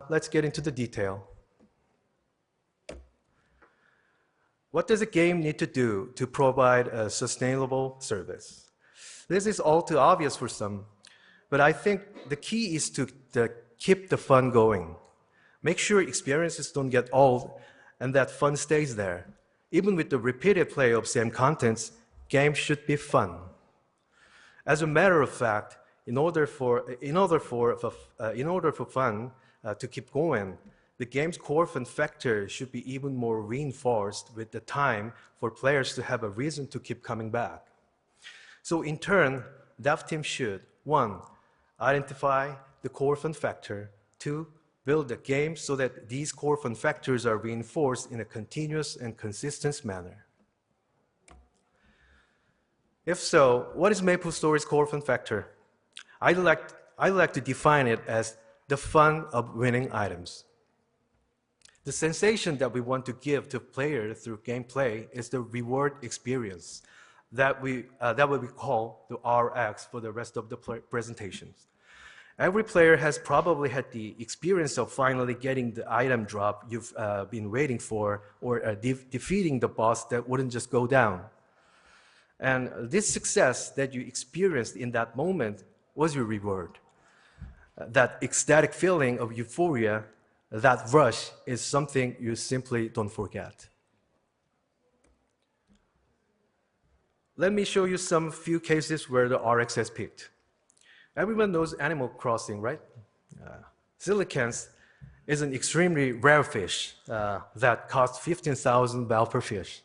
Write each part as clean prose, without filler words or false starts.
Let's get into the detail. What does a game need to do to provide a sustainable service? This is all too obvious for some, but I think the key is to keep the fun going. Make sure experiences don't get old and that fun stays there. Even with the repeated play of same contents, games should be fun. As a matter of fact, in order for fun to keep going, the game's core fun factor should be even more reinforced with the time for players to have a reason to keep coming back. So in turn, dev team should 1. Identify the core fun factor, 2. Build a game so that these core fun factors are reinforced in a continuous and consistent manner. If so, what is MapleStory's core fun factor? I'd like to define it as the fun of winning items. The sensation that we want to give to players through gameplay is the reward experience that we call the RX for the rest of the presentations. Every player has probably had the experience of finally getting the item drop you've been waiting for, or defeating the boss that wouldn't just go down. And this success that you experienced in that moment was your reward. That ecstatic feeling of euphoria, that rush, is something you simply don't forget. Let me show you some few cases where the RX has peaked. Everyone knows Animal Crossing, right? Silicans is an extremely rare fish that costs 15,000 bell per fish.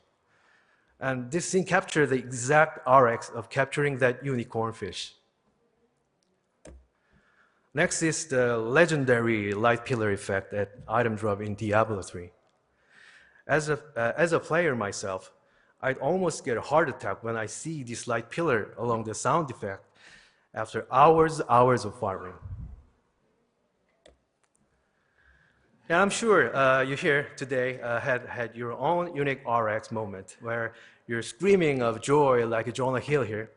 And this scene captured the exact RX of capturing that unicorn fish. Next is the legendary light pillar effect at item drop in Diablo 3. As a player myself, I'd almost get a heart attack when I see this light pillar along the sound effect after hours of farming. And I'm sure you here today had your own unique RX moment where you're screaming of joy like Jonah Hill here.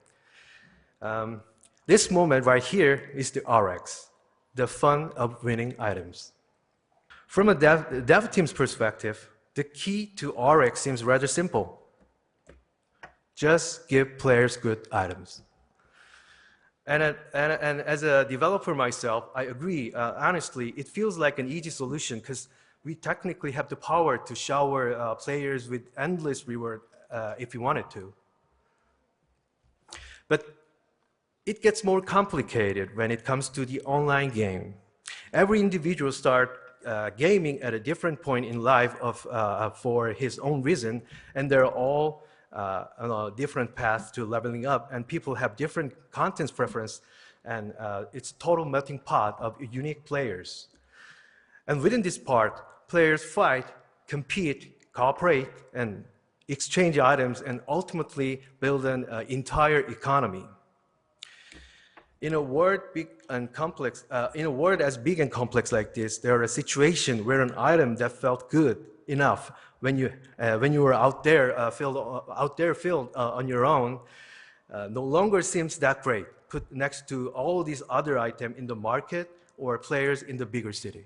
This moment right here is the RX, the fun of winning items. From a dev team's perspective, the key to RX seems rather simple. Just give players good items. And as a developer myself, I agree. Honestly, it feels like an easy solution because we technically have the power to shower players with endless reward if we wanted to. But it gets more complicated when it comes to the online game. Every individual starts gaming at a different point in life for his own reason, and they're all on a different path to leveling up, and people have different content preference, and it's a total melting pot of unique players. And within this part, players fight, compete, cooperate, and exchange items, and ultimately build an entire economy. In a world as big and complex like this, there are a situation where an item that felt good enough when you were out there filled on your own no longer seems that great put next to all these other items in the market or players in the bigger city.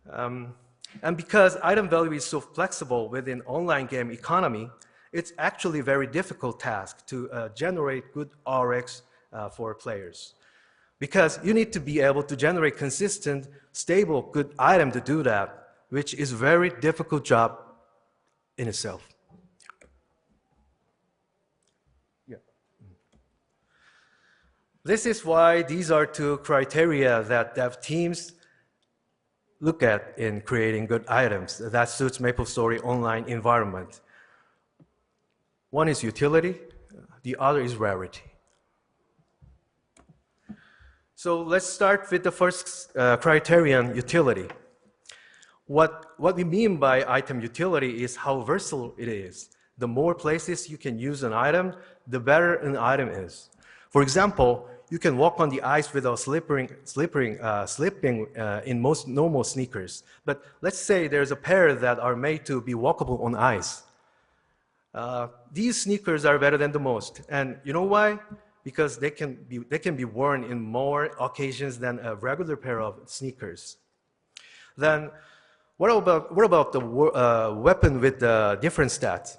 And because item value is so flexible within online game economy, it's actually a very difficult task to generate good RX for players. Because you need to be able to generate consistent, stable, good item to do that, which is a very difficult job in itself. Yeah. This is why these are two criteria that dev teams look at in creating good items that suits MapleStory online environment. One is utility, the other is rarity. So let's start with the first criterion, utility. What we mean by item utility is how versatile it is. The more places you can use an item, the better an item is. For example, you can walk on the ice without slipping in most normal sneakers. But let's say there's a pair that are made to be walkable on ice. These sneakers are better than the most. And you know why? because they can be worn in more occasions than a regular pair of sneakers. Then what about the weapon with the different stats?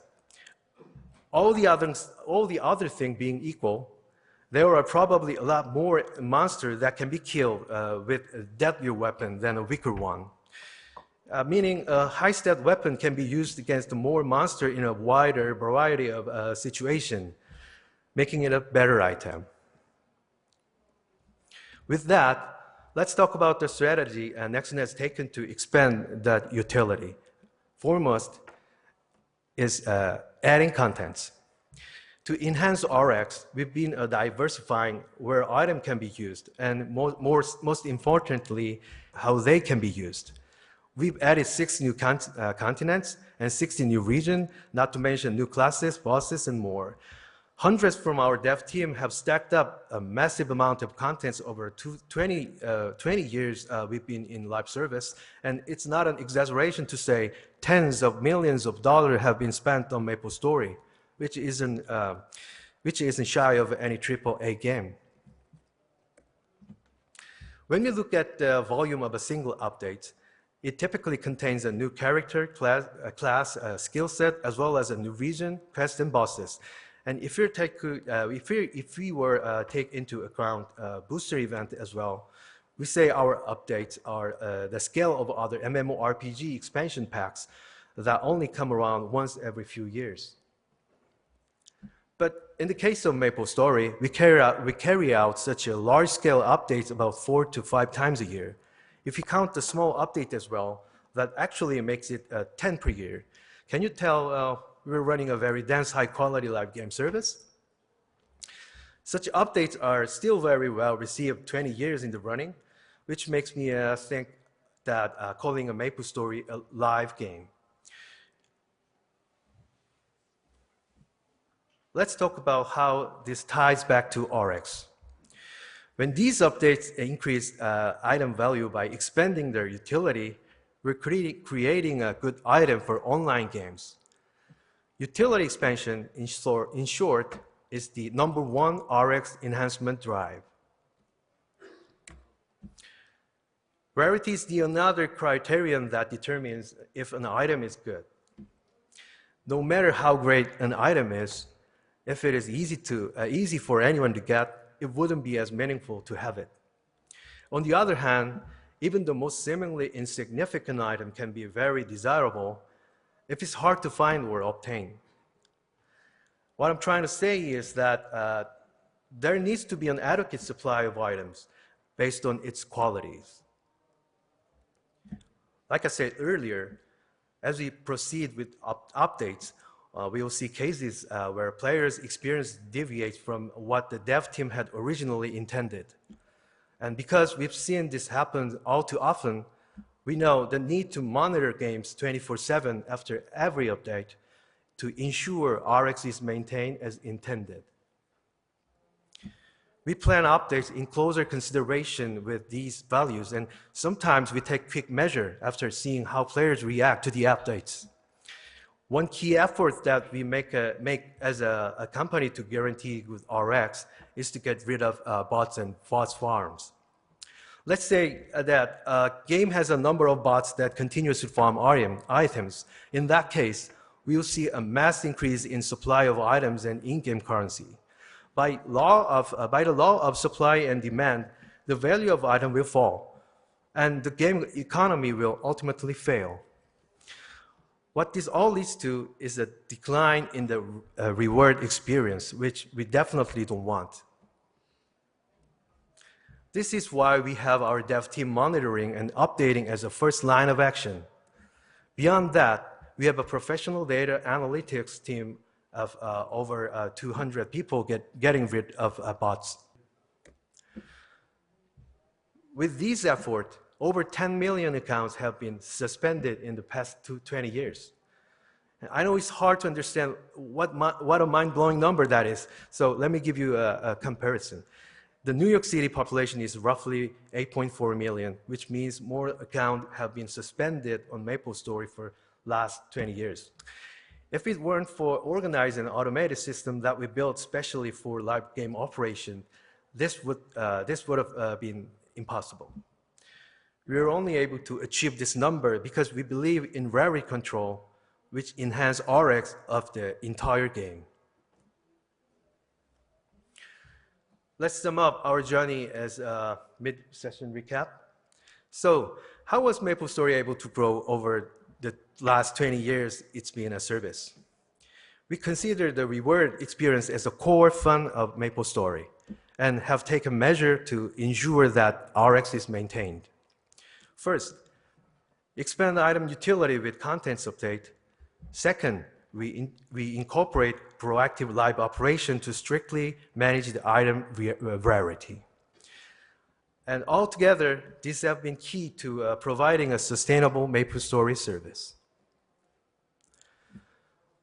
All the other things being equal, there are probably a lot more monsters that can be killed with a deadlier weapon than a weaker one. Meaning a high-stat weapon can be used against more monster in a wider variety of situations, making it a better item. With that, let's talk about the strategy Nexon has taken to expand that utility. Foremost is adding contents. To enhance RX, we've been diversifying where items can be used, and most importantly, how they can be used. We've added 6 new continents and 60 new regions, not to mention new classes, bosses, and more. Hundreds from our dev team have stacked up a massive amount of contents over 20 years we've been in live service, and it's not an exaggeration to say tens of millions of dollars have been spent on MapleStory, which isn't shy of any AAA game. When we look at the volume of a single update, it typically contains a new character, class, skill set, as well as a new region, quest, and bosses. And if we were take into account booster event as well, we say our updates are the scale of other MMORPG expansion packs that only come around once every few years. But in the case of MapleStory, we carry out such a large-scale updates about 4 to 5 times a year. If you count the small update as well, that actually makes it 10 per year. Can you tell we're running a very dense, high-quality live game service? Such updates are still very well received 20 years in the running, which makes me think that calling a MapleStory a live game. Let's talk about how this ties back to RX. When these updates increase item value by expanding their utility, we're creating a good item for online games. Utility expansion, in short, is the #1 RX enhancement drive. Rarity is the another criterion that determines if an item is good. No matter how great an item is, if it is easy for anyone to get, it wouldn't be as meaningful to have it. On the other hand, even the most seemingly insignificant item can be very desirable if it's hard to find or obtain. What I'm trying to say is that there needs to be an adequate supply of items based on its qualities. Like I said earlier, as we proceed with updates, we will see cases where players' experience deviates from what the dev team had originally intended. And because we've seen this happen all too often, we know the need to monitor games 24/7 after every update to ensure RX is maintained as intended. We plan updates in closer consideration with these values, and sometimes we take quick measure after seeing how players react to the updates. One key effort that we make as a company to guarantee good RX is to get rid of bots and false farms. Let's say that a game has a number of bots that continuously farm items. In that case, we will see a mass increase in supply of items and in-game currency. By the law of supply and demand, the value of item will fall, and the game economy will ultimately fail. What this all leads to is a decline in the reward experience, which we definitely don't want. This is why we have our dev team monitoring and updating as a first line of action. Beyond that, we have a professional data analytics team of over 200 people getting rid of bots. With these efforts, over 10 million accounts have been suspended in the past 20 years. And I know it's hard to understand what a mind-blowing number that is, so let me give you a comparison. The New York City population is roughly 8.4 million, which means more accounts have been suspended on MapleStory for last 20 years. If it weren't for organized and automated system that we built specially for live game operation, this would have been impossible. We were only able to achieve this number because we believe in rarity control, which enhance RX of the entire game. Let's sum up our journey as a mid-session recap. So, how was MapleStory able to grow over the last 20 years it's been a service? We consider the reward experience as a core fun of MapleStory and have taken measure to ensure that RX is maintained. First, expand item utility with contents update. Second, we incorporate proactive live operation to strictly manage the item rarity. And altogether, these have been key to providing a sustainable MapleStory service.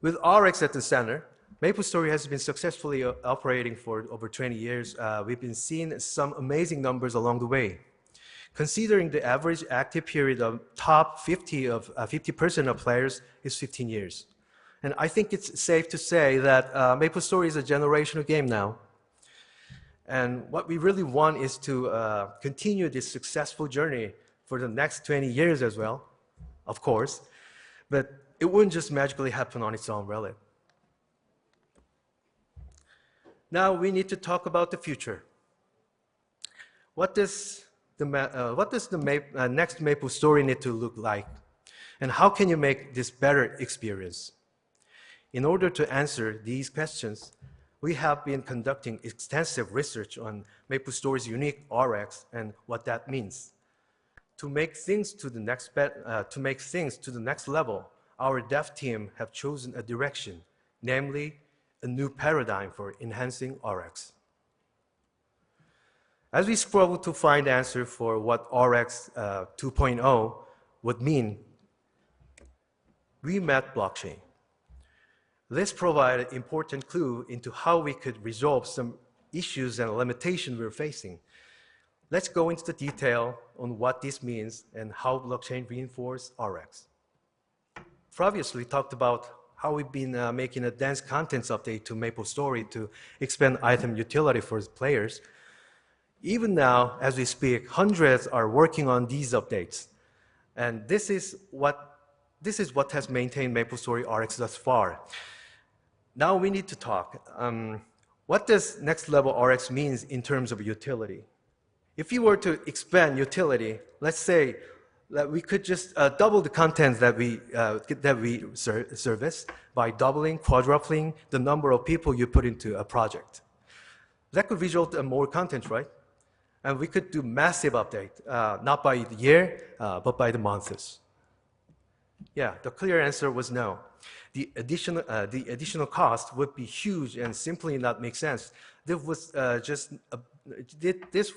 With RX at the center, MapleStory has been successfully operating for over 20 years. We've been seeing some amazing numbers along the way. Considering the average active period of top 50% of players is 15 years. And I think it's safe to say that MapleStory is a generational game now. And what we really want is to continue this successful journey for the next 20 years as well, of course. But it wouldn't just magically happen on its own, really. Now we need to talk about the future. What does the next MapleStory need to look like? And how can you make this better experience? In order to answer these questions, we have been conducting extensive research on MapleStory's unique RX and what that means. To make things to the next level, our dev team have chosen a direction, namely a new paradigm for enhancing RX. As we struggle to find the answer for what RX 2.0 would mean, we met blockchain. This provided an important clue into how we could resolve some issues and limitations we're facing. Let's go into the detail on what this means and how blockchain reinforces RX. Previously talked about how we've been making a dense contents update to MapleStory to expand item utility for players. Even now, as we speak, hundreds are working on these updates. And this is what has maintained MapleStory RX thus far. Now we need to talk. What does next level RX means in terms of utility? If you were to expand utility, let's say that we could just double the content that we service by doubling, quadrupling the number of people you put into a project. That could result in more content, right? And we could do massive update, not by the year, but by the months. Yeah, the clear answer was no. The additional cost would be huge and simply not make sense. This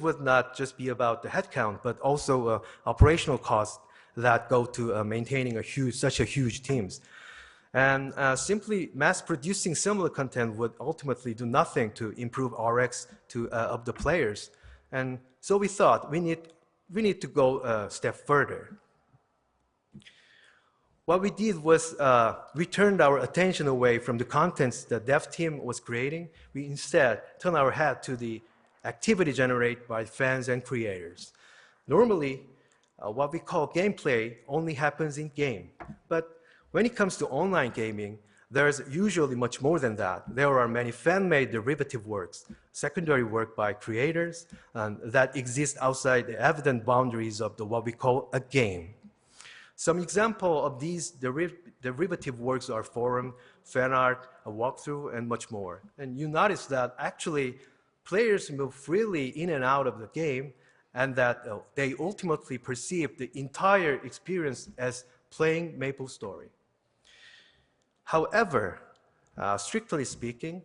would not just be about the headcount, but also operational costs that go to maintaining such a huge teams. And simply mass producing similar content would ultimately do nothing to improve RX of the players. And so we thought we need to go a step further. What we did was we turned our attention away from the contents the dev team was creating. We instead turned our head to the activity generated by fans and creators. Normally, what we call gameplay only happens in game. But when it comes to online gaming, there's usually much more than that. There are many fan-made derivative works, secondary work by creators, that exist outside the evident boundaries of what we call a game. Some example of these derivative works are forum, fan art, a walkthrough, and much more. And you notice that actually players move freely in and out of the game, and that they ultimately perceive the entire experience as playing MapleStory. However, strictly speaking,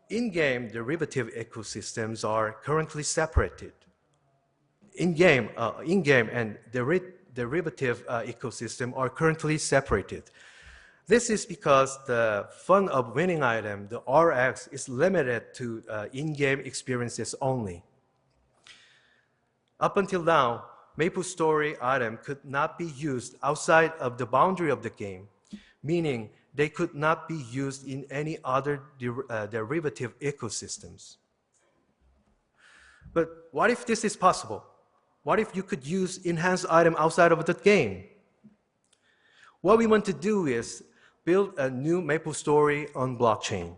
in-game derivative ecosystems are currently separated. In-game and derivative ecosystem are currently separated. This is because the fun of winning item, the RX, is limited to in-game experiences only. Up until now, MapleStory item could not be used outside of the boundary of the game, meaning they could not be used in any other derivative ecosystems. But what if this is possible? What if you could use enhanced item outside of the game? What we want to do is build a new MapleStory on blockchain.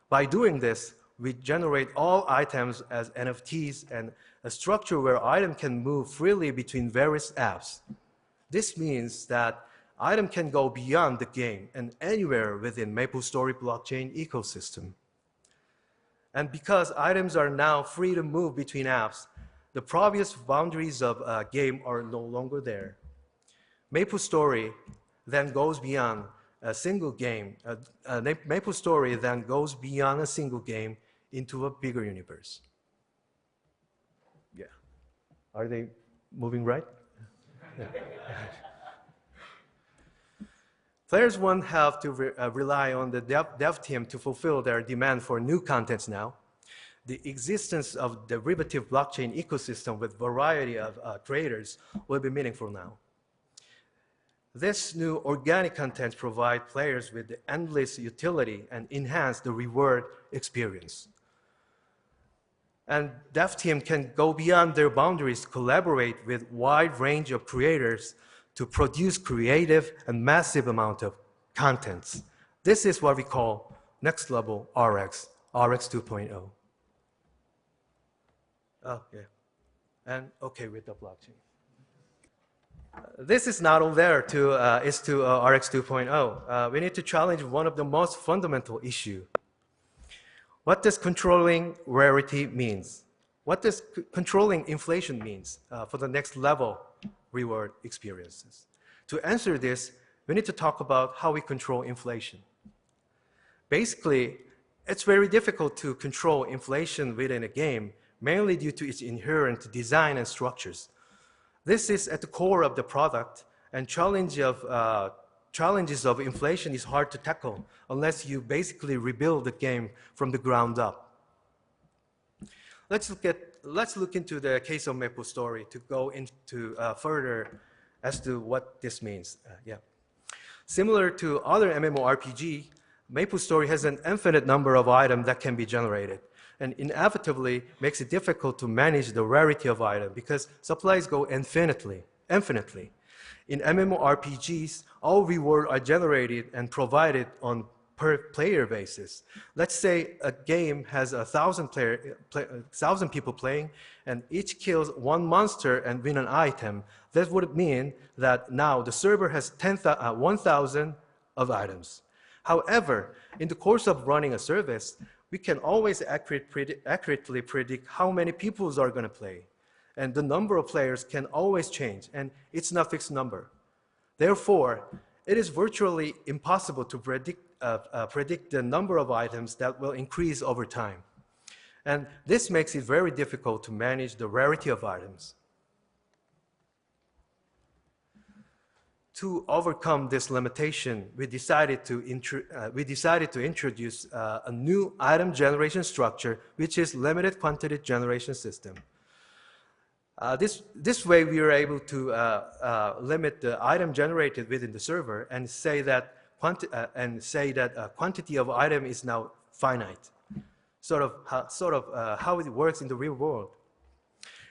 By doing this, we generate all items as NFTs and a structure where item can move freely between various apps. This means that item can go beyond the game and anywhere within MapleStory blockchain ecosystem. And because items are now free to move between apps, the previous boundaries of a game are no longer there. MapleStory then goes beyond a single game. MapleStory then goes beyond a single game into a bigger universe. Yeah. Are they moving right? Yeah. Players won't have to rely on the dev team to fulfill their demand for new contents now. The existence of derivative blockchain ecosystem with variety of creators will be meaningful now. This new organic content provides players with the endless utility and enhance the reward experience. And dev team can go beyond their boundaries, collaborate with wide range of creators to produce creative and massive amount of contents. This is what we call next level RX 2.0. Oh, yeah. And okay with the blockchain. This is not all there to RX 2.0. We need to challenge one of the most fundamental issues. What does controlling rarity means? What does controlling inflation means for the next level reward experiences? To answer this, we need to talk about how we control inflation. Basically, it's very difficult to control inflation within a game, mainly due to its inherent design and structures. This is at the core of the product, and challenges of inflation is hard to tackle unless you basically rebuild the game from the ground up. Let's look into the case of MapleStory to go into further as to what this means. Similar to other MMORPG, MapleStory has an infinite number of items that can be generated, and inevitably makes it difficult to manage the rarity of items because supplies go infinitely. In MMORPGs, all rewards are generated and provided on per player basis. Let's say a game has 1,000 people playing, and each kills one monster and win an item. That would mean that now the server has 1,000 of items. However, in the course of running a service, we can always accurately predict how many people are going to play. And the number of players can always change, and it's not a fixed number. Therefore, it is virtually impossible to predict the number of items that will increase over time. And this makes it very difficult to manage the rarity of items. To overcome this limitation, we decided to introduce a new item generation structure, which is limited quantity generation system. This way, we are able to limit the item generated within the server and say that quantity of item is now finite, sort of how it works in the real world.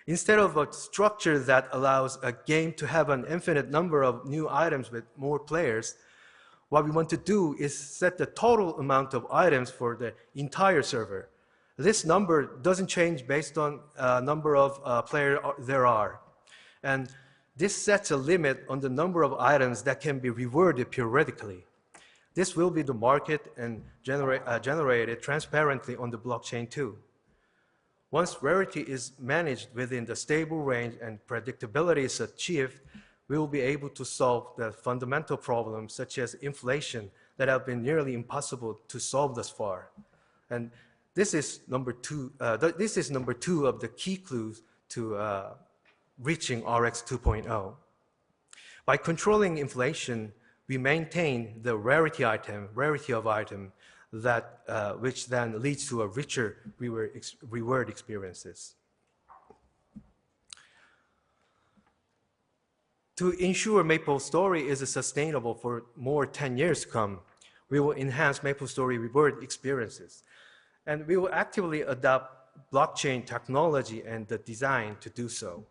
Instead of a structure that allows a game to have an infinite number of new items with more players, what we want to do is set the total amount of items for the entire server. This number doesn't change based on number of players there are. And this sets a limit on the number of items that can be rewarded periodically. This will be the market and generated transparently on the blockchain too. Once rarity is managed within the stable range and predictability is achieved, we will be able to solve the fundamental problems such as inflation that have been nearly impossible to solve thus far. And this is number two of the key clues to reaching RX 2.0. By controlling inflation, we maintain the rarity of item that which then leads to a richer reward experiences. To ensure MapleStory is sustainable for more 10 years to come, we will enhance MapleStory reward experiences. And we will actively adopt blockchain technology and the design to do so.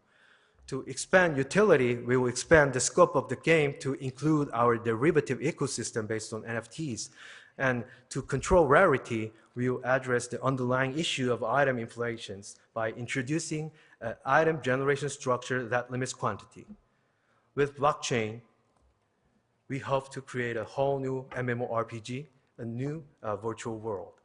To expand utility, we will expand the scope of the game to include our derivative ecosystem based on NFTs. And to control rarity, we will address the underlying issue of item inflations by introducing an item generation structure that limits quantity. With blockchain, we hope to create a whole new MMORPG, a new virtual world.